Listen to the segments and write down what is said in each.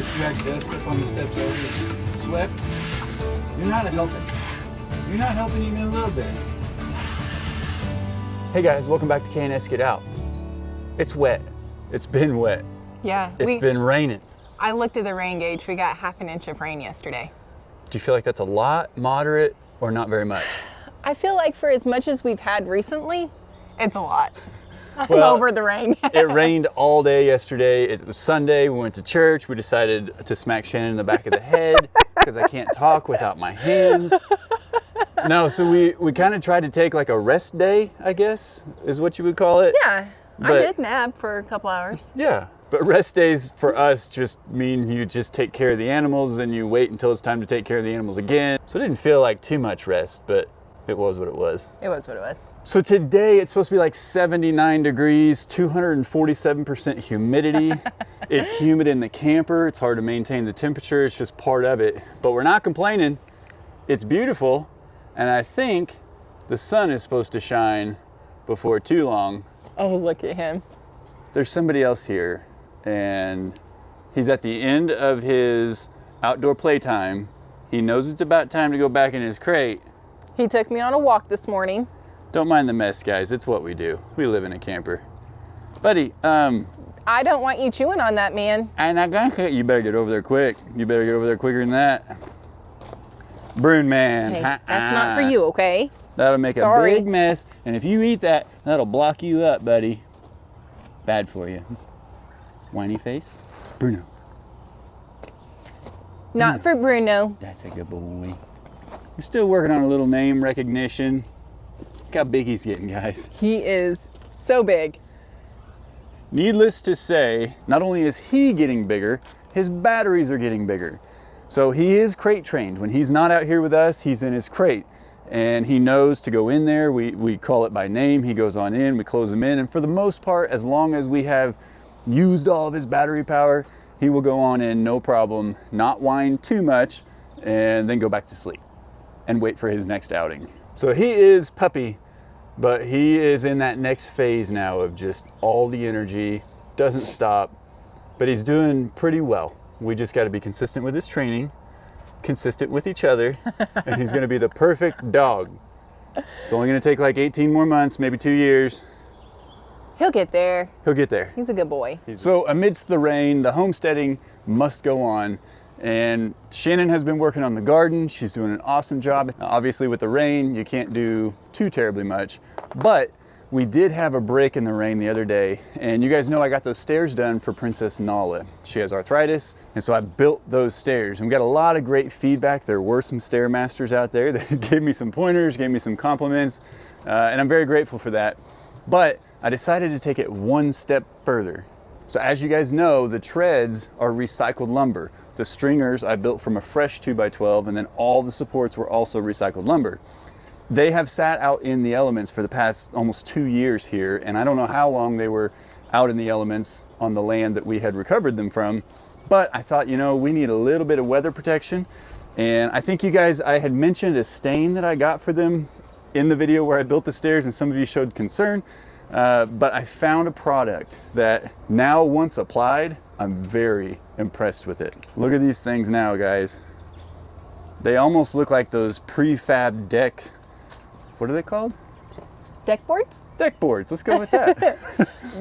just dragged dust up on the steps over and swept, you're not helping. You're not helping even a little bit. Hey guys, welcome back to K&S Get Out. It's wet. It's been wet. Yeah. It's been raining. I looked at the rain gauge. We got half an inch of rain yesterday. Do you feel like that's a lot, moderate, or not very much? I feel like for as much as we've had recently, it's a lot. I'm Well, over the rain. It rained all day yesterday. It was Sunday. We went to church. We decided to smack Shannon in the back of the head because I can't talk without my hands. No, so we kind of tried to take like a rest day, I guess, is what you would call it. Yeah, I did nap for a couple hours. Yeah, but rest days for us just mean you just take care of the animals and you wait until it's time to take care of the animals again. So it didn't feel like too much rest, but it was what it was. It was what it was. So today it's supposed to be like 79 degrees, 247% humidity. It's humid in the camper. It's hard to maintain the temperature. It's just part of it. But we're not complaining. It's beautiful. And I think the sun is supposed to shine before too long. Oh, look at him. There's somebody else here and he's at the end of his outdoor playtime. He knows it's about time to go back in his crate. He took me on a walk this morning. Don't mind the mess, guys. It's what we do. We live in a camper. Buddy, I don't want you chewing on that, man. you better get over there quick. You better get over there quicker than that. Brune man. Hey, that's not for you, okay? That'll make a big mess. And if you eat that, that'll block you up, buddy. Bad for you. Whiny face. Bruno. Not for Bruno. That's a good boy. We're still working on a little name recognition. Look how big he's getting, guys. He is so big. Needless to say, not only is he getting bigger, his batteries are getting bigger. So he is crate trained. When he's not out here with us, he's in his crate. And he knows to go in there. We call it by name. He goes on in, we close him in. And for the most part, as long as we have used all of his battery power, he will go on in, no problem, not whine too much, and then go back to sleep and wait for his next outing. So he is puppy, but he is in that next phase now of just all the energy, doesn't stop, but he's doing pretty well. We just got to be consistent with his training, consistent with each other, and he's going to be the perfect dog. It's only going to take like 18 more months, maybe 2 years. He'll get there. He'll get there. He's a good boy. So amidst the rain, the homesteading must go on. And Shannon has been working on the garden. She's doing an awesome job. Obviously with the rain, you can't do too terribly much, but we did have a break in the rain the other day. And you guys know I got those stairs done for Princess Nala. She has arthritis. And so I built those stairs and we got a lot of great feedback. There were some stair masters out there that gave me some pointers, gave me some compliments. And I'm very grateful for that. But I decided to take it one step further. So as you guys know, the treads are recycled lumber. The stringers I built from a fresh 2x12, and then all the supports were also recycled lumber. They have sat out in the elements for the past almost 2 years here, and I don't know how long they were out in the elements on the land that we had recovered them from, but I thought, you know, we need a little bit of weather protection. And I think you guys, I had mentioned a stain that I got for them in the video where I built the stairs, and some of you showed concern. But I found a product that now, once applied, I'm very impressed with it. Look at these things now, guys. They almost look like those prefab deck, what are they called? Deck boards? Deck boards, let's go with that.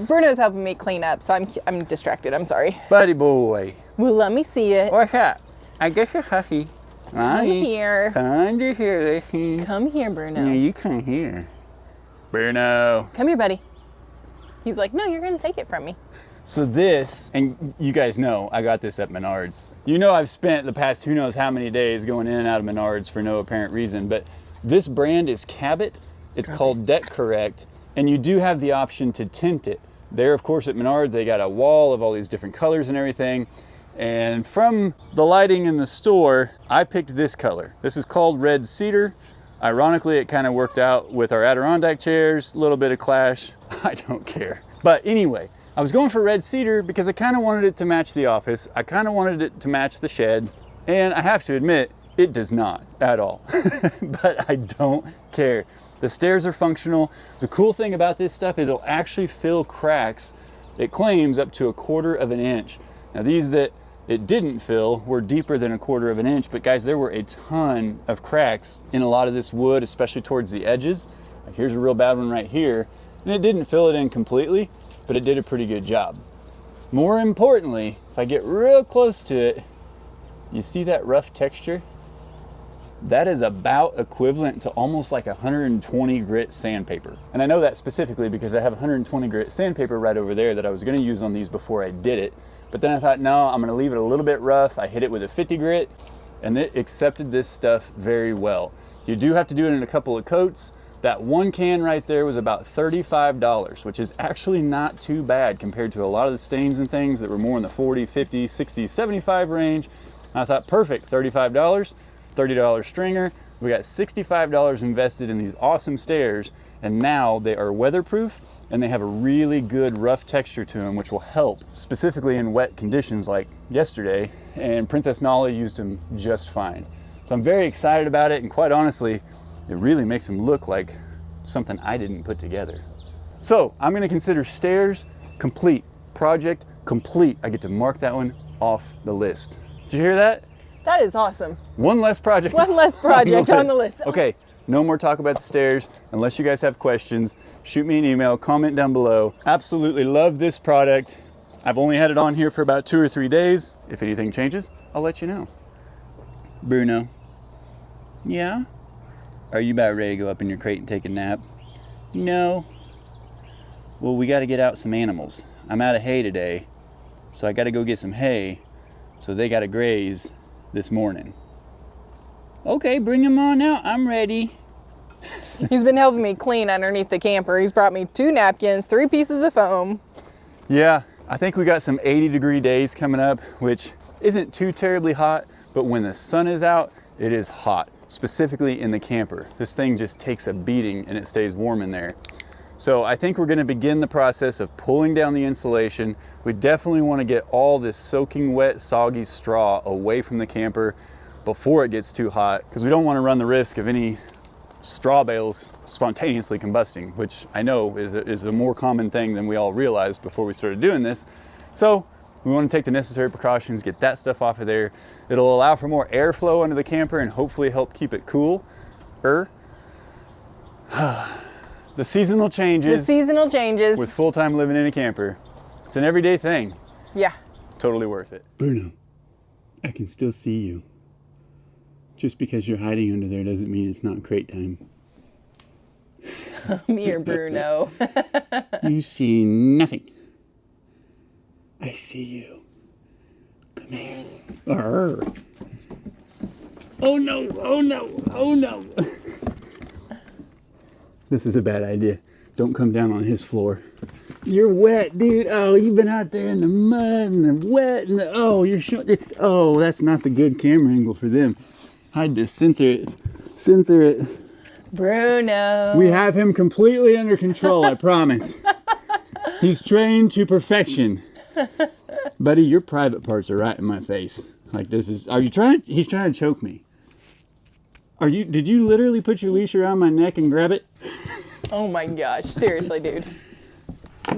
Bruno's helping me clean up, so I'm distracted, I'm sorry. Buddy boy. Well, let me see it. What's that? I guess you're huffy. Come here. Come here, listen. Come here, Bruno. Yeah, you come here. Bruno. Come here, buddy. He's like, no, you're gonna take it from me. So this, and you guys know, I got this at Menards. You know I've spent the past who knows how many days going in and out of Menards for no apparent reason, but this brand is Cabot. It's called Deck Correct, and you do have the option to tint it. There, of course, at Menards, they got a wall of all these different colors and everything. And from the lighting in the store, I picked this color. This is called Red Cedar. Ironically, it kind of worked out with our Adirondack chairs, a little bit of clash. I don't care. But anyway, I was going for Red Cedar because I kind of wanted it to match the office. I kind of wanted it to match the shed. And I have to admit, it does not at all. But I don't care. The stairs are functional. The cool thing about this stuff is it'll actually fill cracks. It claims up to 1/4 of an inch. Now these that it didn't fill were deeper than 1/4 of an inch. But guys, there were a ton of cracks in a lot of this wood, especially towards the edges. Like here's a real bad one right here. And it didn't fill it in completely, but it did a pretty good job. More importantly, if I get real close to it, you see that rough texture? That is about equivalent to almost like 120 grit sandpaper. And I know that specifically because I have 120 grit sandpaper right over there that I was gonna use on these before I did it. But then I thought, no, I'm gonna leave it a little bit rough. I hit it with a 50 grit and it accepted this stuff very well. You do have to do it in a couple of coats. That one can right there was about $35, which is actually not too bad compared to a lot of the stains and things that were more in the 40, 50, 60, 75 range. And I thought, perfect, $35, $30 stringer. We got $65 invested in these awesome stairs, and now they are weatherproof and they have a really good rough texture to them, which will help specifically in wet conditions like yesterday, and Princess Nala used them just fine. So I'm very excited about it, and quite honestly, it really makes them look like something I didn't put together. So I'm gonna consider stairs complete, project complete. I get to mark that one off the list. Did you hear that? That is awesome. One less project. One less project on the list. Okay, no more talk about the stairs. Unless you guys have questions, shoot me an email, comment down below. Absolutely love this product. I've only had it on here for about 2 or 3 days. If anything changes, I'll let you know. Bruno. Yeah? Are you about ready to go up in your crate and take a nap? No. Well, we got to get out some animals. I'm out of hay today, so I got to go get some hay, so they got to graze this morning. Okay, bring them on out. I'm ready. He's been helping me clean underneath the camper. He's brought me 2 napkins, 3 pieces of foam. Yeah, I think we got some 80-degree days coming up, which isn't too terribly hot, but when the sun is out, it is hot. Specifically in the camper. This thing just takes a beating and it stays warm in there. So I think we're going to begin the process of pulling down the insulation. We definitely want to get all this soaking wet, soggy straw away from the camper before it gets too hot, because we don't want to run the risk of any straw bales spontaneously combusting, which I know is a more common thing than we all realized before we started doing this. So we want to take the necessary precautions, get that stuff off of there. It'll allow for more airflow under the camper and hopefully help keep it cool. The seasonal changes. The seasonal changes. With full-time living in a camper. It's an everyday thing. Yeah. Totally worth it. Bruno, I can still see you. Just because you're hiding under there doesn't mean it's not crate time. Me or Bruno. You see nothing. I see you. Come here. Arr. Oh no, oh no, oh no. This is a bad idea. Don't come down on his floor. You're wet, dude. Oh, you've been out there in the mud and the wet and you're showing. Oh, that's not the good camera angle for them. Hide this, censor it. Censor it. Bruno. We have him completely under control, I promise. He's trained to perfection. Buddy, your private parts are right in my face. Like this is, are you trying? He's trying to choke me. Did you literally put your leash around my neck and grab it? Oh my gosh, seriously, dude.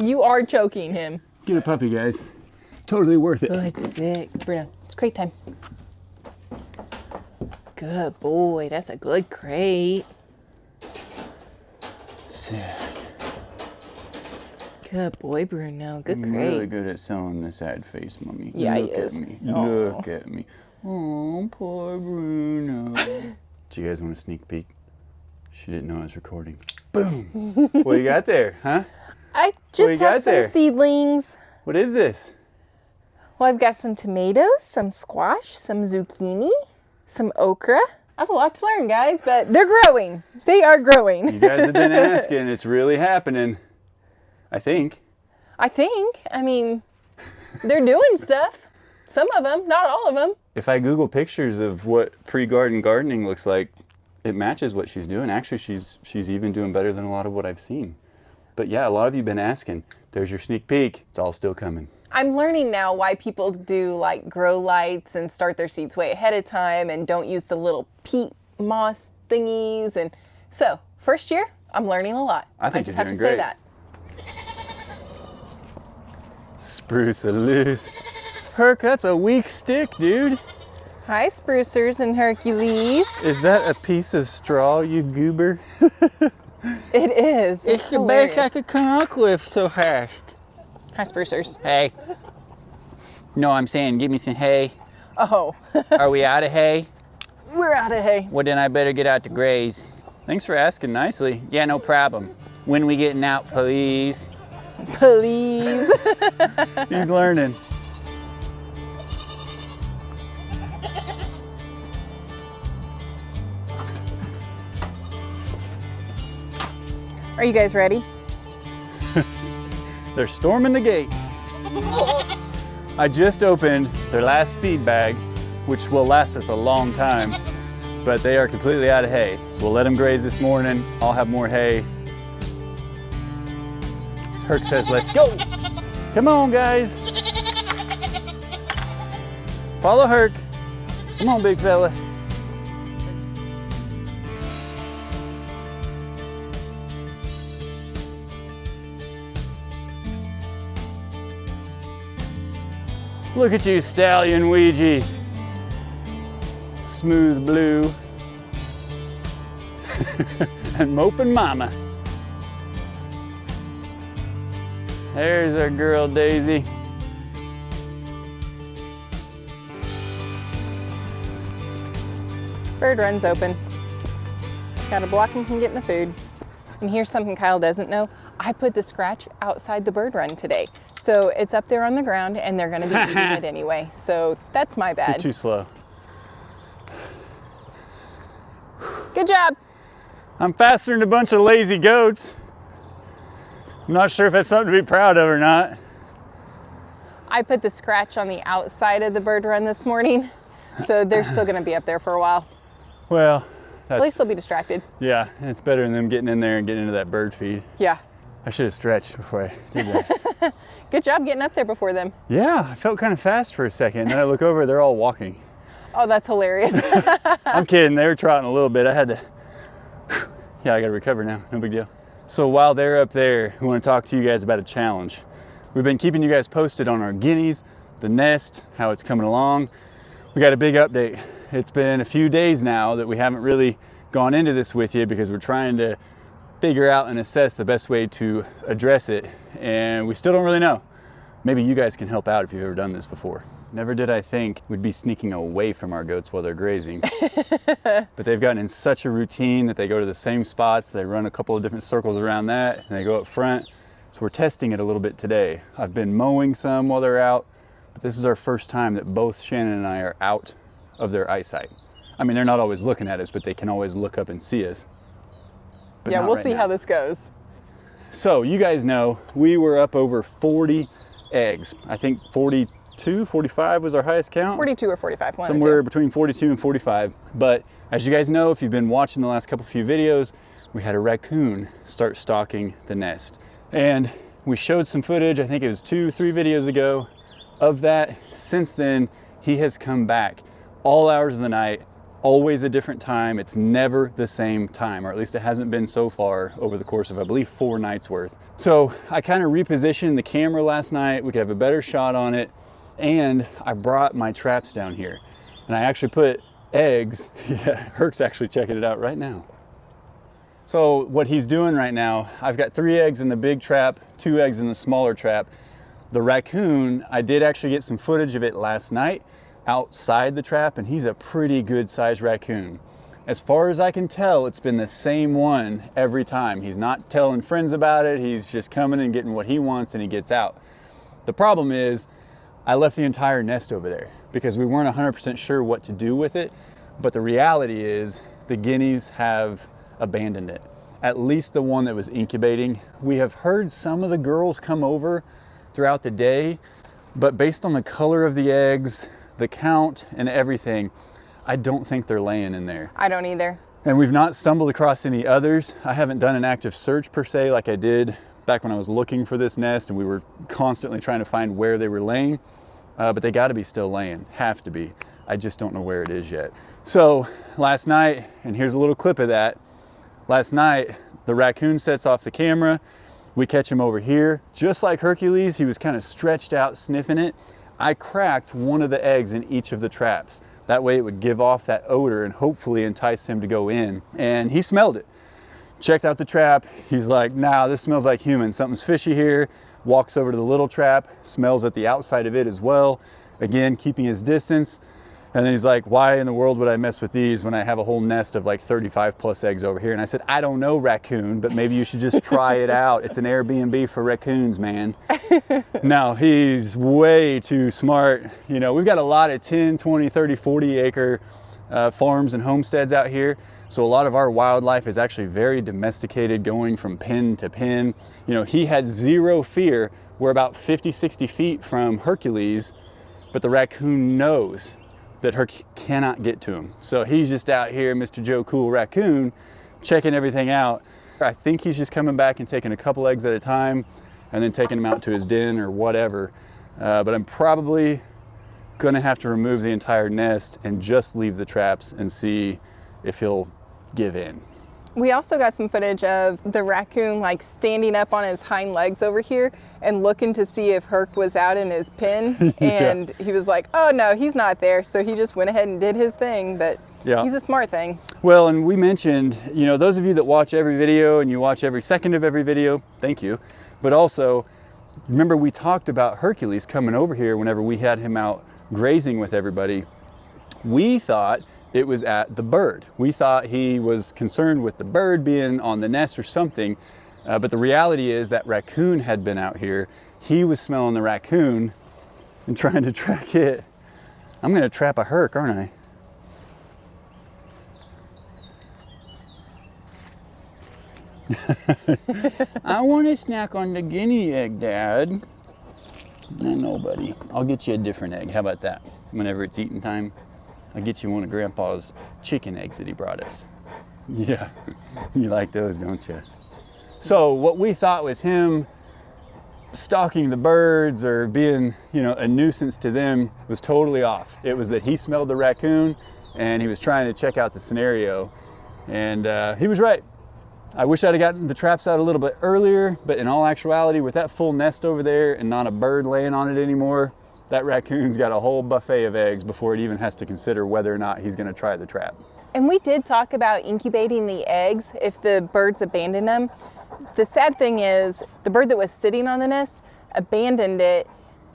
You are choking him. Get a puppy, guys. Totally worth it. Oh, it's sick. Bruno, it's crate time. Good boy, that's a good crate. Sick. Good boy, Bruno. Good crate. I'm really good at selling the sad face, mommy. Yeah, Look he is. at me. Aww. Look at me. Oh, poor Bruno. Do you guys want a sneak peek? She didn't know I was recording. Boom. What you got there, huh? I just have some seedlings. What is this? Well, I've got some tomatoes, some squash, some zucchini, some okra. I have a lot to learn, guys, but they're growing. They are growing. You guys have been asking. It's really happening. I think. I mean, they're doing stuff. Some of them, not all of them. If I Google pictures of what pre-garden gardening looks like, it matches what she's doing. Actually, she's even doing better than a lot of what I've seen. But yeah, a lot of you have been asking. There's your sneak peek. It's all still coming. I'm learning now why people do like grow lights and start their seeds way ahead of time and don't use the little peat moss thingies. And so, first year, I'm learning a lot. I think just you're have to doing say great. that. Spruce a loose. Herc, that's a weak stick, dude. Hi, sprucers and Hercules. Is that a piece of straw, you goober? It is. It's the hilarious. best I could come up with so fast. Hi, sprucers. Hey. No, I'm saying give me some hay. Oh, Are we out of hay? we're out of hay. Well, then I better get out to graze. Thanks for asking nicely. Yeah, no problem. When we getting out, please? Please. He's learning. Are you guys ready? They're storming the gate. I just opened their last feed bag, which will last us a long time, but they are completely out of hay. So we'll let them graze this morning. I'll have more hay. Herc says, let's go. Come on, guys. Follow Herc. Come on, big fella. Look at you, stallion Ouija. Smooth blue. And moping mama. There's our girl Daisy. Bird run's open. Gotta block him from getting the food. And here's something Kyle doesn't know. I put the scratch outside the bird run today. So it's up there on the ground and they're gonna be eating it anyway. So that's my You're bad. too slow. Good job. I'm faster than a bunch of lazy goats. I'm not sure if that's something to be proud of or not. I put the scratch on the outside of the bird run this morning. So they're still gonna be up there for a while. Well, At least they'll be distracted. yeah, it's better than them getting in there and getting into that bird feed. Yeah. I should have stretched before I did that. Good job getting up there before them. Yeah, I felt kind of fast for a second. And then I look over, they're all walking. Oh, that's hilarious. I'm kidding, they were trotting a little bit. I had to, yeah, I gotta recover now, no big deal. So while they're up there, we wanna talk to you guys about a challenge. We've been keeping you guys posted on our guineas, the nest, how it's coming along. We got a big update. It's been a few days now that we haven't really gone into this with you because we're trying to figure out and assess the best way to address it. And we still don't really know. Maybe you guys can help out if you've ever done this before. Never did I think we'd be sneaking away from our goats while they're grazing. But they've gotten in such a routine that they go to the same spots. They run a couple of different circles around that and they go up front. So we're testing it a little bit today. I've been mowing some while they're out, but this is our first time that both Shannon and I are out of their eyesight. I mean, they're not always looking at us, but they can always look up and see us. But Yeah, not we'll right see now. how this goes. So you guys know we were up over 40 eggs. I think 42, 45 was our highest count. 42 or 45, one Somewhere or two. between 42 and 45. But as you guys know, if you've been watching the last few videos, we had a raccoon start stalking the nest. And we showed some footage, I think it was 2-3 videos ago, of that. Since then, he has come back all hours of the night, always a different time. It's never the same time, or at least it hasn't been so far over the course of, I believe, 4 nights worth. So I kind of repositioned the camera last night. We could have a better shot on it. And I brought my traps down here. And I actually put eggs. Yeah, Herc's actually checking it out right now. So what he's doing right now, I've got 3 eggs in the big trap, 2 eggs in the smaller trap. The raccoon, I did actually get some footage of it last night outside the trap, and he's a pretty good sized raccoon. As far as I can tell, it's been the same one every time. He's not telling friends about it. He's just coming and getting what he wants and he gets out. The problem is I left the entire nest over there because we weren't 100% sure what to do with it. But the reality is the guineas have abandoned it. At least the one that was incubating. We have heard some of the girls come over throughout the day, but based on the color of the eggs, the count and everything, I don't think they're laying in there. I don't either. And we've not stumbled across any others. I haven't done an active search per se like I did back when I was looking for this nest and we were constantly trying to find where they were laying, but they gotta be still laying, have to be. I just don't know where it is yet. So last night, and here's a little clip of that, last night the raccoon sets off the camera, we catch him over here. Just like Hercules, he was kind of stretched out sniffing it. I cracked one of the eggs in each of the traps. That way it would give off that odor and hopefully entice him to go in. And he smelled it. Checked out the trap. He's like, nah, this smells like human. Something's fishy here. Walks over to the little trap, smells at the outside of it as well. Again, keeping his distance. And then he's like, why in the world would I mess with these when I have a whole nest of like 35 plus eggs over here? And I said, I don't know, raccoon, but maybe you should just try it out. It's an Airbnb for raccoons, man. Now, he's way too smart. You know, we've got a lot of 10, 20, 30, 40 acre farms and homesteads out here. So a lot of our wildlife is actually very domesticated, going from pen to pen. You know, he had zero fear. We're about 50, 60 feet from Hercules, but the raccoon knows that Herc cannot get to him. So he's just out here, Mr. Joe Cool Raccoon, checking everything out. I think he's just coming back and taking a couple eggs at a time and then taking them out to his den or whatever. But I'm probably gonna have to remove the entire nest and just leave the traps and see if he'll give in. We also got some footage of the raccoon like standing up on his hind legs over here and looking to see if Herc was out in his pen. And he was like, oh no, he's not there. So he just went ahead and did his thing, but he's a smart thing. Well, and we mentioned, you know, those of you that watch every video and you watch every second of every video, thank you. But also, remember we talked about Hercules coming over here whenever we had him out grazing with everybody. We thought it was at the bird. We thought he was concerned with the bird being on the nest or something, but the reality is that raccoon had been out here. He was smelling the raccoon and trying to track it. I'm gonna trap a Herc, aren't I? I want to snack on the guinea egg, Dad. No, buddy. I'll get you a different egg. How about that? Whenever it's eating time, I'll get you one of Grandpa's chicken eggs that he brought us. Yeah, you like those, don't you? So what we thought was him stalking the birds or being, you know, a nuisance to them was totally off. It was that he smelled the raccoon and he was trying to check out the scenario. And he was right. I wish I'd have gotten the traps out a little bit earlier, but in all actuality, with that full nest over there and not a bird laying on it anymore, that raccoon's got a whole buffet of eggs before it even has to consider whether or not he's gonna try the trap. And we did talk about incubating the eggs if the birds abandon them. The sad thing is the bird that was sitting on the nest abandoned it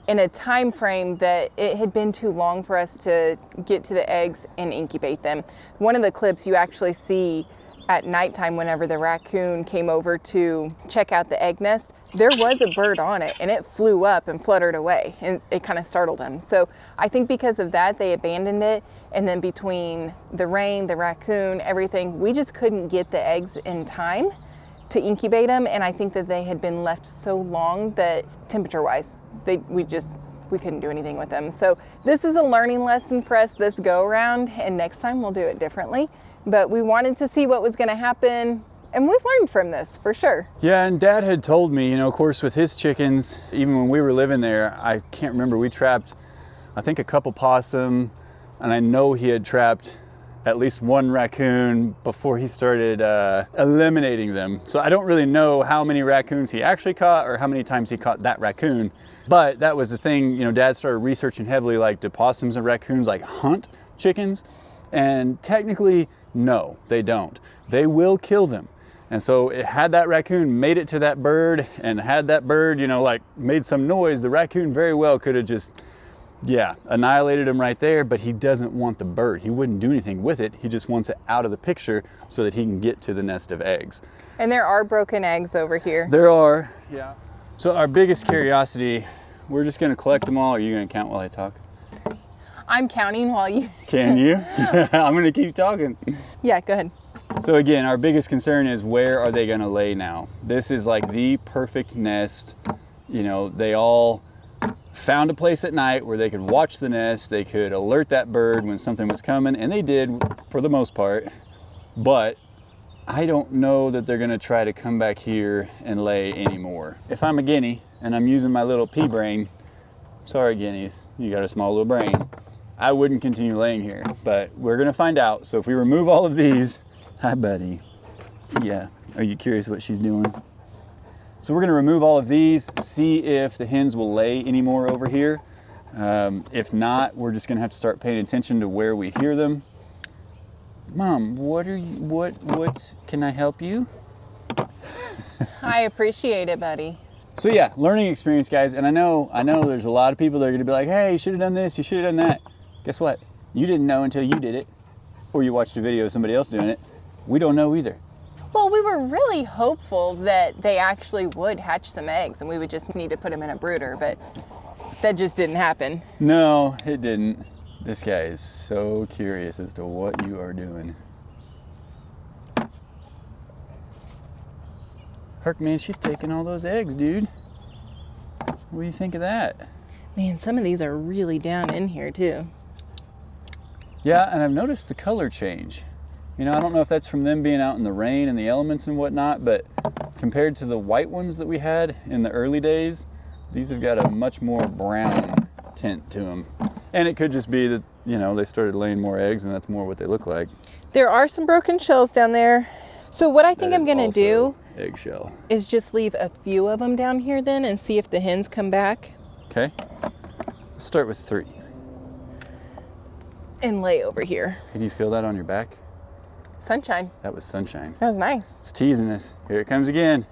in a time frame that it had been too long for us to get to the eggs and incubate them. One of the clips you actually see at nighttime whenever the raccoon came over to check out the egg nest, there was a bird on it and it flew up and fluttered away and it kind of startled him. So I think because of that, they abandoned it. And then between the rain, the raccoon, everything, we just couldn't get the eggs in time to incubate them. And I think that they had been left so long that temperature wise, we couldn't do anything with them. So this is a learning lesson for us this go around, and next time we'll do it differently. But we wanted to see what was going to happen, and we've learned from this for sure. Yeah, and Dad had told me, you know, of course, with his chickens, even when we were living there, I can't remember, we trapped, I think, a couple possum, and I know he had trapped at least one raccoon before he started eliminating them. So I don't really know how many raccoons he actually caught or how many times he caught that raccoon. But that was the thing, you know, Dad started researching heavily, like, do possums and raccoons like hunt chickens? And technically, no, they don't. They will kill them. And so had that raccoon made it to that bird and had that bird, you know, like made some noise, the raccoon very well could have just, annihilated him right there, but he doesn't want the bird. He wouldn't do anything with it. He just wants it out of the picture so that he can get to the nest of eggs. And there are broken eggs over here. There are, yeah. So our biggest curiosity, we're just gonna collect them all. Or are you gonna count while I talk? I'm counting while you... Can you? I'm gonna keep talking. Yeah, go ahead. So again, our biggest concern is where are they gonna lay now? This is like the perfect nest. You know, they all found a place at night where they could watch the nest, they could alert that bird when something was coming, and they did for the most part. But I don't know that they're gonna try to come back here and lay anymore. If I'm a guinea and I'm using my little pea brain, sorry guineas, you got a small little brain, I wouldn't continue laying here, but we're gonna find out. So if we remove all of these, hi buddy. Yeah, are you curious what she's doing? So we're gonna remove all of these, see if the hens will lay anymore over here. If not, we're just gonna have to start paying attention to where we hear them. Mom, what can I help you? I appreciate it, buddy. So yeah, learning experience, guys. And I know there's a lot of people that are gonna be like, hey, you should have done this, you should have done that. Guess what? You didn't know until you did it, or you watched a video of somebody else doing it. We don't know either. Well, we were really hopeful that they actually would hatch some eggs and we would just need to put them in a brooder, but that just didn't happen. No, it didn't. This guy is so curious as to what you are doing. Herc, man, she's taking all those eggs, dude. What do you think of that? Man, some of these are really down in here too. Yeah, and I've noticed the color change. You know, I don't know if that's from them being out in the rain and the elements and whatnot, but compared to the white ones that we had in the early days, these have got a much more brown tint to them. And it could just be that, you know, they started laying more eggs and that's more what they look like. There are some broken shells down there. So what I think I'm gonna do eggshell is just leave a few of them down here then and see if the hens come back. Okay, let's start with 3. And lay over here. Did you feel that on your back? Sunshine. That was sunshine. That was nice. It's teasing us. Here it comes again.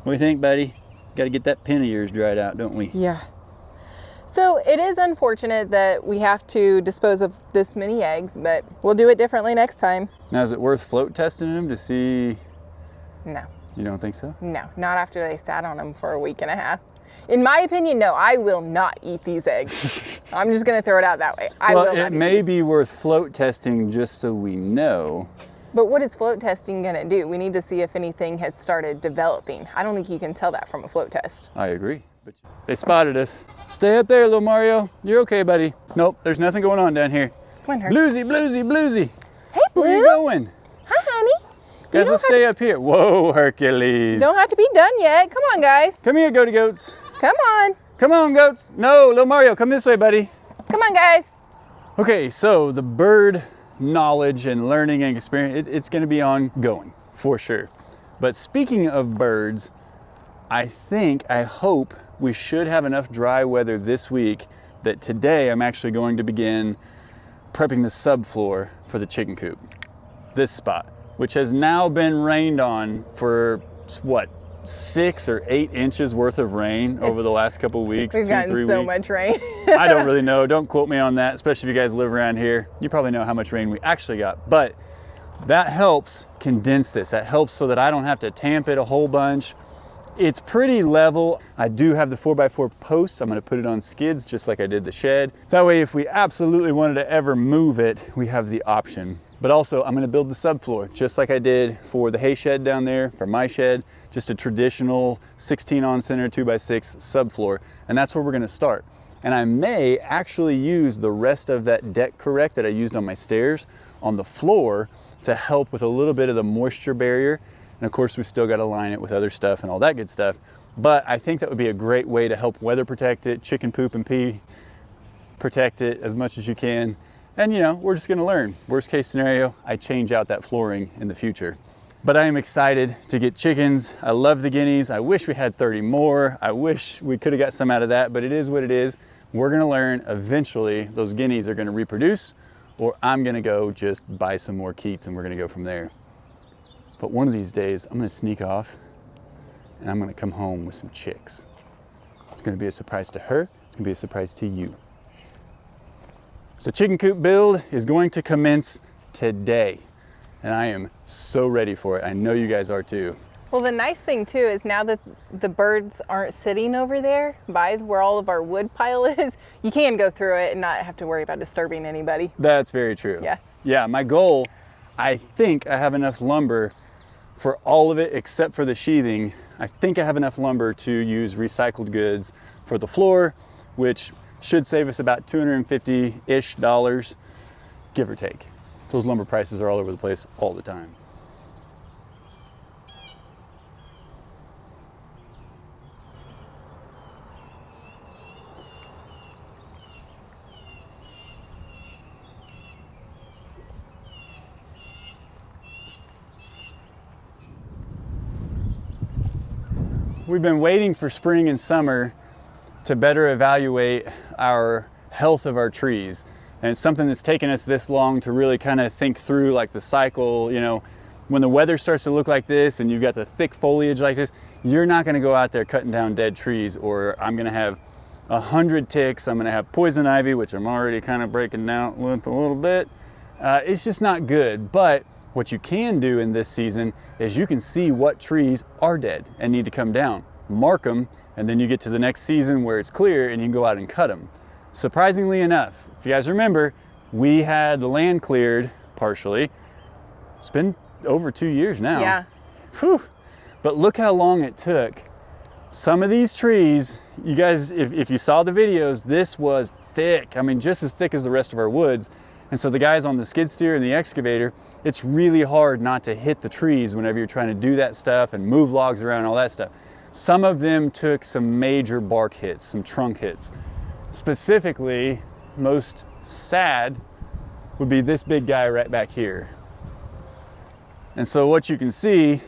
What do you think, buddy? Got to get that pin of yours dried out, don't we? Yeah. So it is unfortunate that we have to dispose of this many eggs, but we'll do it differently next time. Now, is it worth float testing them to see? No. You don't think so? No, not after they sat on them for a week and a half. In my opinion, no, I will not eat these eggs. I'm just gonna throw it out that way. Well, it may be worth float testing just so we know. But what is float testing gonna do? We need to see if anything has started developing. I don't think you can tell that from a float test. I agree. But they spotted us. Stay up there, little Mario. You're okay, buddy. Nope, there's nothing going on down here. Come on, Herc. Bluesy, bluesy, bluesy. Hey, Blue. Where are you going? Hi, honey. Guys, let's stay up here. Whoa, Hercules. Don't have to be done yet. Come on, guys. Come here, goaty goats. Come on. Come on, goats. No, little Mario, come this way, buddy. Come on, guys. Okay, so the bird knowledge and learning and experience, it's gonna be ongoing, for sure. But speaking of birds, I hope we should have enough dry weather this week that today I'm actually going to begin prepping the subfloor for the chicken coop. This spot, which has now been rained on for what, 6 or 8 inches worth of rain over the last couple weeks. We've 2-3 gotten so weeks. much rain. I don't really know. Don't quote me on that, especially if you guys live around here. You probably know how much rain we actually got. But that helps condense this. That helps so that I don't have to tamp it a whole bunch. It's pretty level. I do have the 4x4 posts. I'm gonna put it on skids just like I did the shed. That way, if we absolutely wanted to ever move it, we have the option. But also, I'm gonna build the subfloor just like I did for the hay shed down there, for my shed, just a traditional 16 on center 2x6 subfloor. And that's where we're gonna start. And I may actually use the rest of that deck correct that I used on my stairs on the floor to help with a little bit of the moisture barrier. And of course, we still got to line it with other stuff and all that good stuff. But I think that would be a great way to help weather protect it, chicken poop and pee, protect it as much as you can. And you know, we're just gonna learn. Worst case scenario, I change out that flooring in the future. But I am excited to get chickens. I love the guineas. I wish we had 30 more. I wish we could have got some out of that, but it is what it is. We're gonna learn eventually those guineas are gonna reproduce, or I'm gonna go just buy some more keats and we're gonna go from there. But one of these days, I'm gonna sneak off and I'm gonna come home with some chicks. It's gonna be a surprise to her. It's gonna be a surprise to you. So chicken coop build is going to commence today. And I am so ready for it. I know you guys are too. Well, the nice thing too is now that the birds aren't sitting over there by where all of our wood pile is, you can go through it and not have to worry about disturbing anybody. That's very true. Yeah. Yeah, my goal, I think I have enough lumber for all of it except for the sheathing. I think I have enough lumber to use recycled goods for the floor, which should save us about $250-ish, give or take. Those lumber prices are all over the place all the time. We've been waiting for spring and summer to better evaluate our health of our trees. And it's something that's taken us this long to really kind of think through, like the cycle. You know, when the weather starts to look like this and you've got the thick foliage like this, you're not going to go out there cutting down dead trees, or I'm going to have 100 ticks, I'm going to have poison ivy, which I'm already kind of breaking down with a little bit. It's just not good. But what you can do in this season is you can see what trees are dead and need to come down, mark them, and then you get to the next season where it's clear and you can go out and cut them. Surprisingly enough, if you guys remember, we had the land cleared partially. It's been over 2 years now. Yeah. Whew. But look how long it took. Some of these trees, you guys, if you saw the videos, this was thick. I mean, just as thick as the rest of our woods. And so the guys on the skid steer and the excavator, it's really hard not to hit the trees whenever you're trying to do that stuff and move logs around and all that stuff. Some of them took some major bark hits, some trunk hits. Specifically, most sad would be this big guy right back here. And so what you can see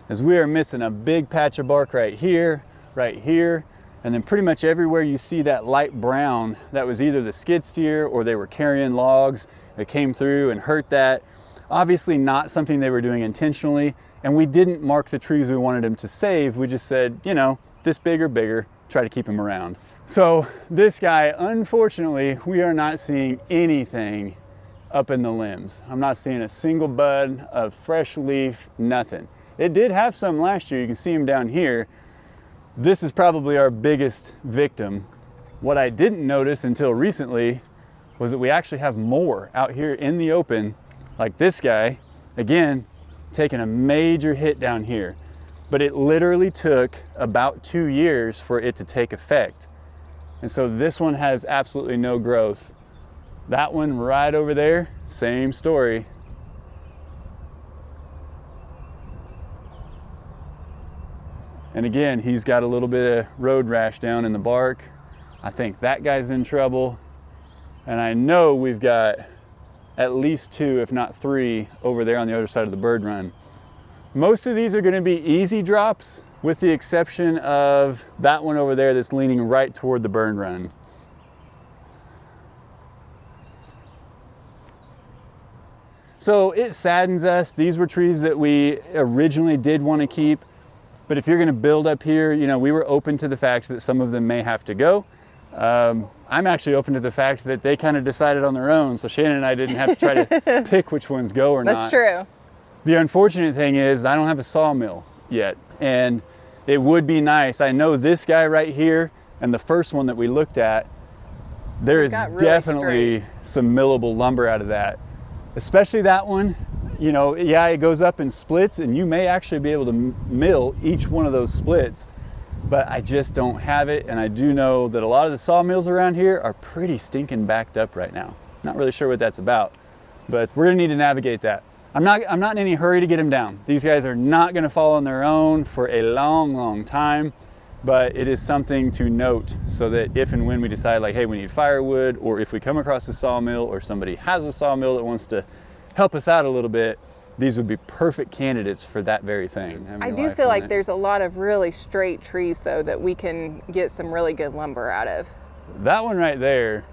is we are missing a big patch of bark right here, and then pretty much everywhere you see that light brown, that was either the skid steer or they were carrying logs that came through and hurt that. Obviously not something they were doing intentionally, and we didn't mark the trees we wanted them to save. We just said, you know, this big or bigger, try to keep them around. So this guy, unfortunately, we are not seeing anything up in the limbs. I'm not seeing a single bud of fresh leaf, nothing. It did have some last year. You can see him down here. This is probably our biggest victim. What I didn't notice until recently was that we actually have more out here in the open, like this guy, again, taking a major hit down here. But it literally took about 2 years for it to take effect. And so this one has absolutely no growth. That one right over there, same story. And again, he's got a little bit of road rash down in the bark. I think that guy's in trouble. And I know we've got at least 2, if not 3, over there on the other side of the bird run. Most of these are going to be easy drops, with the exception of that one over there that's leaning right toward the bird run. So it saddens us. These were trees that we originally did want to keep. But if you're going to build up here, you know, we were open to the fact that some of them may have to go. I'm actually open to the fact that they kind of decided on their own. So Shannon and I didn't have to try to pick which ones go or not. That's true. The unfortunate thing is I don't have a sawmill yet. And it would be nice. I know this guy right here and the first one that we looked at, there is really definitely some millable lumber out of that. Especially that one. You know, yeah, it goes up in splits and you may actually be able to mill each one of those splits, but I just don't have it. And I do know that a lot of the sawmills around here are pretty stinking backed up right now. Not really sure what that's about, but we're gonna need to navigate that. I'm not in any hurry to get them down. These guys are not gonna fall on their own for a long, long time, but it is something to note so that if and when we decide like, hey, we need firewood, or if we come across a sawmill or somebody has a sawmill that wants to help us out a little bit, these would be perfect candidates for that very thing. I do feel like there's a lot of really straight trees though that we can get some really good lumber out of. That one right there,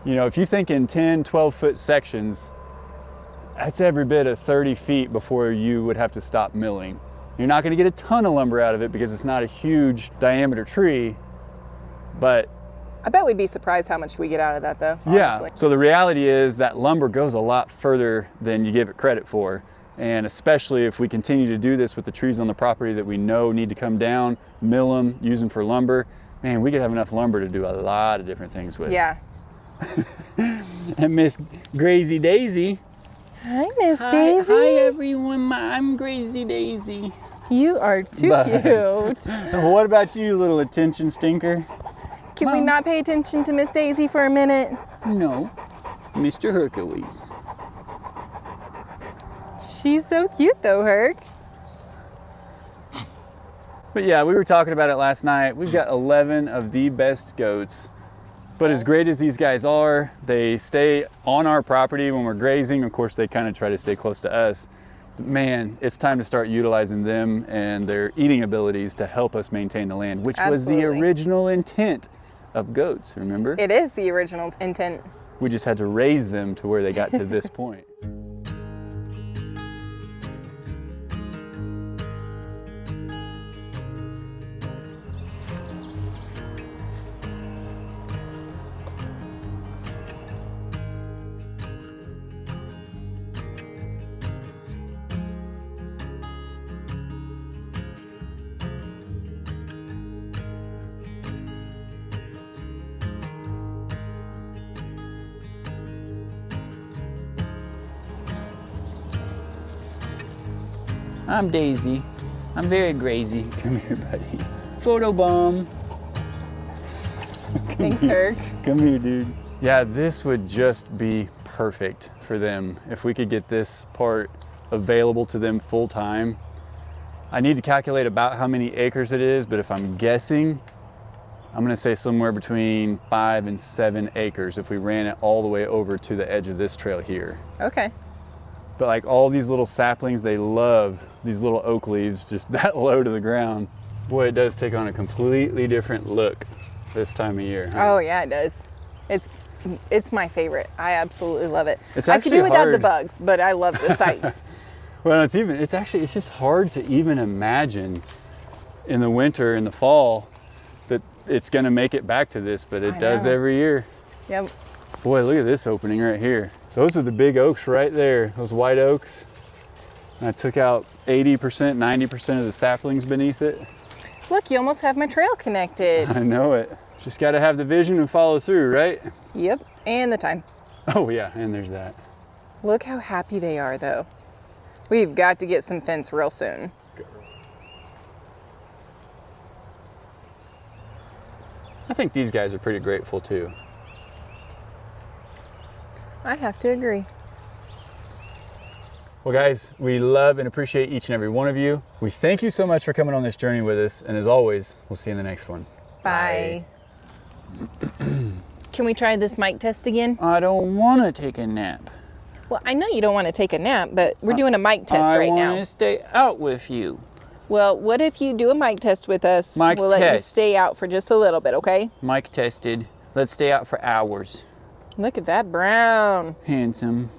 you know, if you think in 10, 12-foot sections, that's every bit of 30 feet before you would have to stop milling. You're not going to get a ton of lumber out of it because it's not a huge diameter tree, but I bet we'd be surprised how much we get out of that though, honestly. Yeah, so the reality is that lumber goes a lot further than you give it credit for. And especially if we continue to do this with the trees on the property that we know need to come down, mill them, use them for lumber, man, we could have enough lumber to do a lot of different things with. Yeah. And Miss Crazy Daisy. Hi, Miss Daisy. Hi everyone, I'm Crazy Daisy. You are too cute. What about you, little attention stinker? Can we not pay attention to Miss Daisy for a minute? No, Mr. Hercules. She's so cute though, Herc. But yeah, we were talking about it last night. We've got 11 of the best goats. But as great as these guys are, they stay on our property when we're grazing. Of course, they kind of try to stay close to us. man, it's time to start utilizing them and their eating abilities to help us maintain the land, which was the Absolutely. original intent of goats, remember? It is the original intent. We just had to raise them to where they got to this point. I'm Daisy. I'm very crazy. Come here, buddy. Photo bomb. Thanks, Herc. Come here, dude. Yeah, this would just be perfect for them if we could get this part available to them full time. I need to calculate about how many acres it is, but if I'm guessing, I'm gonna say somewhere between 5 and 7 acres if we ran it all the way over to the edge of this trail here. Okay. But like all these little saplings, they love these little oak leaves just that low to the ground. Boy, it does take on a completely different look this time of year. Huh? Oh yeah, it does. It's my favorite. I absolutely love it. It's I could actually do without the hard. bugs, but I love the sights. Well, it's just hard to even imagine in the winter, in the fall, that it's gonna make it back to this, but it does know. every year. Yep. Boy, look at this opening right here. Those are the big oaks right there, those white oaks. And I took out 80%, 90% of the saplings beneath it. Look, you almost have my trail connected. I know it. Just gotta have the vision and follow through, right? Yep, and the time. Oh yeah, and there's that. Look how happy they are though. We've got to get some fence real soon. I think these guys are pretty grateful too. I have to agree. Well guys, we love and appreciate each and every one of you. We thank you so much for coming on this journey with us, and as always, we'll see you in the next one. Bye. Can we try this mic test again? I don't want to take a nap. Well, I know you don't want to take a nap, but we're doing a mic test right now. I want to stay out with you. Well, what if you do a mic test with us? Mic we'll let you test. stay out for just a little bit, okay? Mic tested. Let's stay out for hours. Look at that brown. Handsome.